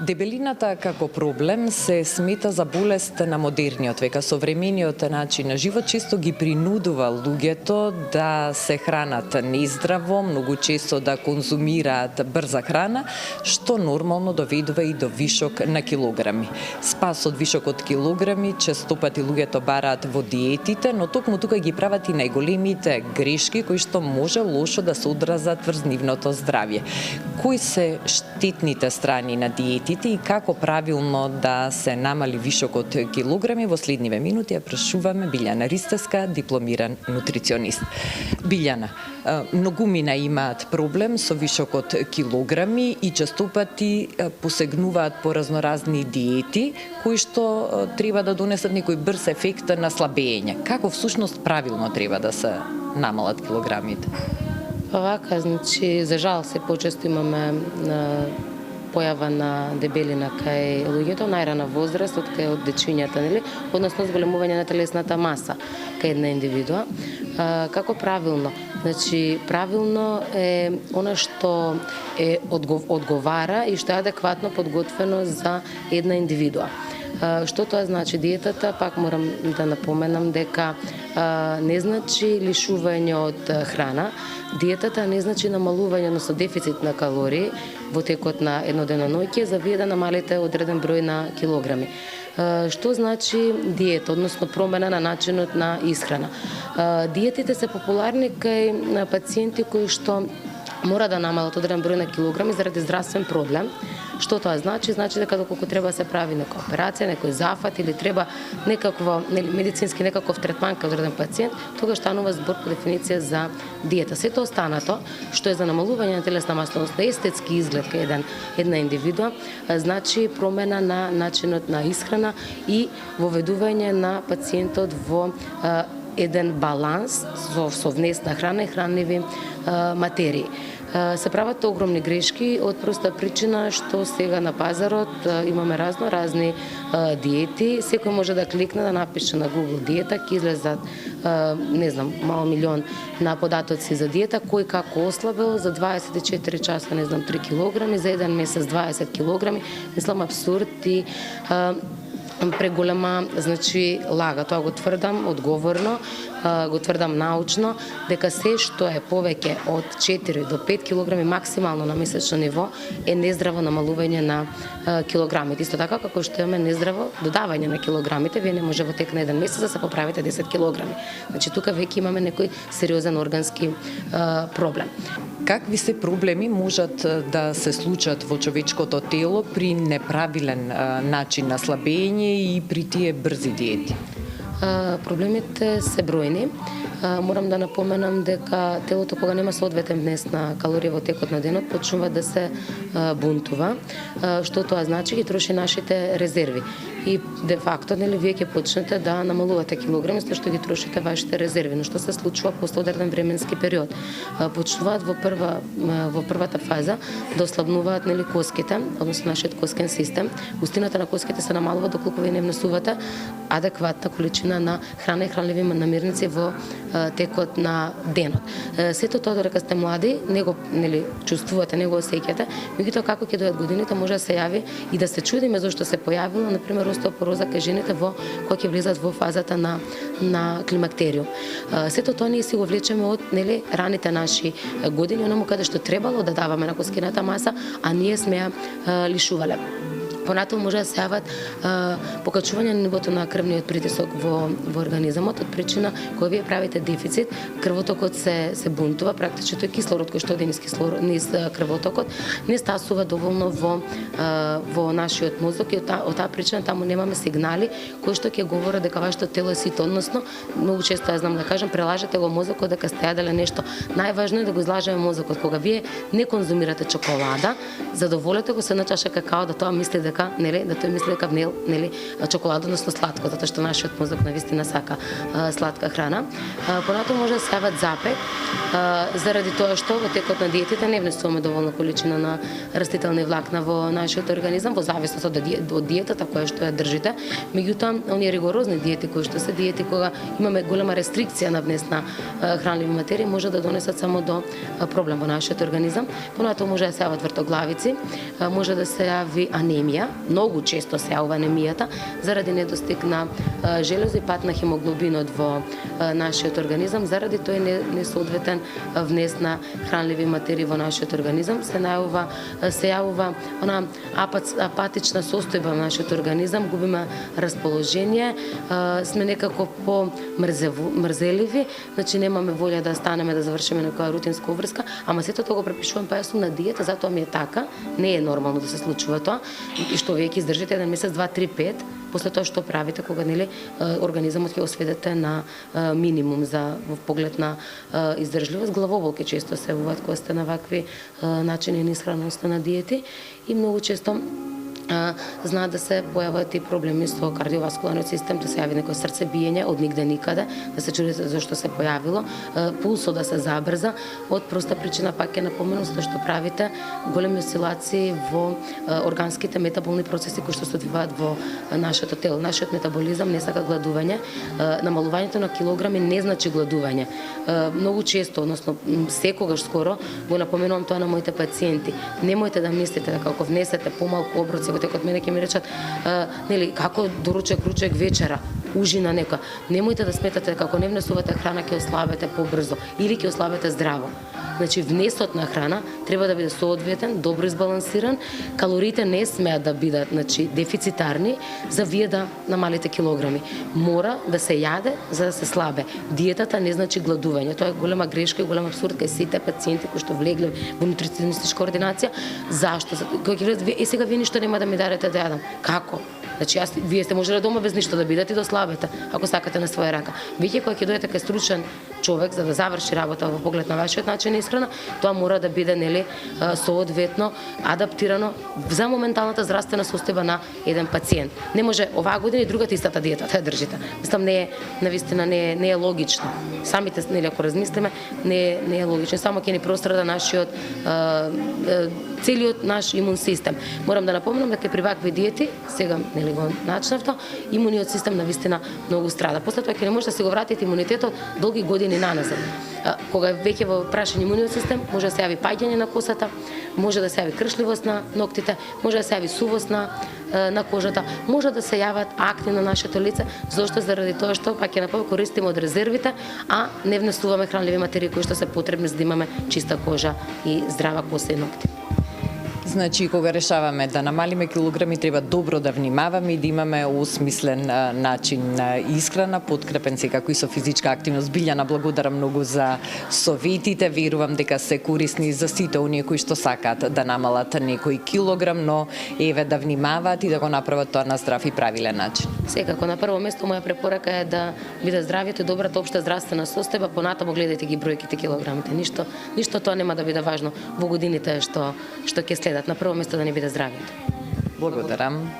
Дебелината како проблем се смета за болест на модерниот век, а современиот начин на живот често ги принудува луѓето да се хранат нездраво, многу често да конзумираат брза храна, што нормално доведува и до вишок на килограми. Спас од вишокот килограми често пати луѓето бараат во диетите, но токму тука ги прават и најголемите грешки кои што може лошо да се одразат врз нивното здравје. Кои се штетните страни на диетите и како правилно да се намали вишокот килограми, во следниве минути ја прашуваме Билјана Ристевска, дипломиран нутриционист. Билјана, многумина имаат проблем со вишокот килограми и често пати посегнуваат по разноразни диети кои што треба да донесат некој брз ефект на слабење. Како всушност правилно треба да се намалат килограмите? Вака, значи, за жал се почесто имаме појава на дебелина кај луѓето, најрана возраст, од дечињата, нели, односно зголемување на телесната маса кај една индивидуа. Како правилно? Значи, правилно е она што е одговара и што е адекватно подготвено за една индивидуа. Што тоа значи диетата? Пак морам да напоменам дека не значи лишување од храна. Диетата не значи намалување, но со дефицит на калории во текот на едно деноноќе за вие да намалите одреден број на килограми. Што значи диета, односно промена на начинот на исхрана? Диетите се популарни кај пациенти кои што мора да намалат одреден број на килограми заради здравствен проблем. Што тоа значи? Значи дека доколку треба се прави нека операција, некој зафат или треба медицински некаков третман кај одреден пациент, тогаш станува збор по дефиниција за диета. Сето останато што е за намалување на телесна маса, односно естетски изглед кај една индивидуа, значи промена на начинот на исхрана и воведување на пациентот во еден баланс со внесна храна и хранливи материи. Се прават огромни грешки од проста причина што сега на пазарот имаме разни диети. Секој може да кликне да напише на Google диета, ќе излезат мал милион на податоци за диета, кој како ослабел за 24 часа, 3 килограми, за еден месец 20 килограми. Мислам абсурд и преголема, значи, лага. Тоа го тврдам одговорно, го тврдам научно, дека се што е повеќе од 4 до 5 килограми максимално на месечно ниво е нездраво намалување на килограмите. Исто така како што имаме нездраво додавање на килограмите, вие не може во тек на еден месец да се поправите 10 килограми. Значи тука веќе имаме некој сериозен органски проблем. Какви се проблеми можат да се случат во човечкото тело при неправилен начин на слабење и при тие брзи диети? Проблемите се бројни. Морам да напоменам дека телото кога нема соодветен внес на калории во текот на денот почнува да се бунтува. Што тоа значи? Ги троши нашите резерви. И де факто, вие ќе почнете да намалувате килограми, што ги трошите вашите резерви. Но што се случува после одреден временски период? Почнуваат во првата фаза да ослабнуваат коските, односно нашиот коскен систем. Густината на коските се намалува доколку вие не внесувате адекватна количина на храна и хранливи намирници во текот на денот. Сето тоа додека сте млади, не го чувствувате, не го осеќате, меѓутоа како ќе дојдат годините може да се јави и да се чудиме зошто се појавило, например, остеопороза кај жените кога ќе влезат во фазата на климактериум. Сето тоа ние си го влечеме од раните наши години, онаму каде што требало да даваме на коскината маса, а ние сме ја лишувале. Понатаму може да се јават покачување на нивото на крвниот притисок во организмот од причина кога вие правите дефицит, крвотокот се бунтува, практично тој кислород кој што оди низ крвотокот не стасува доволно во нашиот мозок и од таа причина таму немаме сигнали кои што ќе говорат дека вашето тело е сито, односно многу често ја знам да кажам прелажете го мозокот дека сте јаделе нешто. Најважно е да го излажеме мозокот кога вие не конзумирате чоколада, задоволете го со една чаша какао, да тоа мислите дека, нели, да тој мисли дека внел, нели, чоколада, односно сладко, затоа што нашиот мозок навистина сака сладка храна. Понатаму може да се јават запек, заради тоа што во текот на диетите не внесуваме доволна количина на растителни влакна во нашиот организам, во зависност од диетата која што ја држите. Меѓутоа, оние ригорозни диети кои што се диети кога имаме голема рестрикција на внес на хранливи материи, може да донесат само до проблем во нашиот организам. Понатаму може да се јават вртоглавици, може да се јави анемија, многу често се јавува анемијата заради недостиг на железо и пат на хемоглобинот во нашиот организам, заради тој несоодветен внес на хранливи материи во нашиот организам, се јавува она апатична состојба во нашиот организам, губиме расположение, сме некако мрзеливи, значи немаме волја да станеме да завршиме некоја рутинска обврска, ама сето тоа го препишувам, па јас сум на диета, затоа ми е така, не е нормално да се случува тоа, и што веќе издржите еден месец, 2, 3, 5, после тоа што правите кога нели организамот ќе го сведете на минимум за во поглед на издржливост, главоболки често се јавуваат кога сте на вакви начини на исхраненост на диети и многу често знаат да се појават и проблеми со кардиоваскуларниот систем, да се јави некој срцебиење од нигде никаде, да се чудите зашто се појавило, пулсот да се забрза, од проста причина, пак ќе напоменам, затоа што правите големи осцилации во органските метаболни процеси кои што се одвиваат во нашето тело. Нашиот метаболизам не сака гладување, намалувањето на килограми не значи гладување. Многу често, односно секогаш скоро го напоменувам тоа на моите пациенти. Немојте да мислите дека ако внесете помалку оброци во текот, мене ќе ми речат, нели, како доручек, ручек, вечера, ужина нека. Немојте да сметате дека ако не внесувате храна ќе ослабете побрзо или ќе ослабете здраво. Значи внесот на храна треба да биде соодветен, добро избалансиран, калориите не смеат да бидат, значи, дефицитарни за вие да намалите килограми. Мора да се јаде за да се слабе. Диетата не значи гладување. Тоа е голема грешка и голем апсурд кај сите пациенти кои што влегле во нутриционистичка ординација. Зашто? Кога ќе видат, сега вие ништо нема да ми дарете да јадам. Како? Значи, вие сте можеле дома без ништо да бидете и да слабете, ако сакате на своја рака. Веќе кога ќе дојдете кај стручен човек за да заврши работа во поглед на вашиот начин на исхрана, тоа мора да биде, нели, соодветно адаптирано за моменталната здравствена состојба на еден пациент. Не може оваа година и другата истата диета да ја држите. Мислам, навистина не е логично. Самите, нели, ако размислиме, не е логично. Само ќе ни прострада нашиот целиот наш имун систем. Морам да напоменам дека при вакви диети, сега нели го начнавто, имуниот систем навистина многу страда. После тоа ќе не може да се го вратите имунитетот долги години наназад. Кога веќе во прашање имуниот систем, може да се јави паѓање на косата, може да се јави кршливост на ноктите, може да се јави сувост на кожата, може да се јават акни на нашето лице, зашто заради тоа што пак ќе напомнам користиме од резервите, а не внесуваме хранливи материи кои што се потребни за да имаме чиста кожа и здрава коса и ногти. Значи, кога решаваме да намалиме килограми, треба добро да внимаваме и да имаме осмислен начин на исхрана, подкрепен секако и со физичка активност. Билјана, благодарам многу за советите. Верувам дека се корисни за сите оние кои што сакаат да намалат некој килограм, но еве да внимаваат и да го направат тоа на здрав и правилен начин. Секако, на прво место моја препорака е да биде здравјето и добрата општа здравствена состојба, понатаму гледајте ги бројките килограмите. Ништо тоа нема да биде важно во годините што ќе следат. На прво место да не биде здравјето. Благодарам.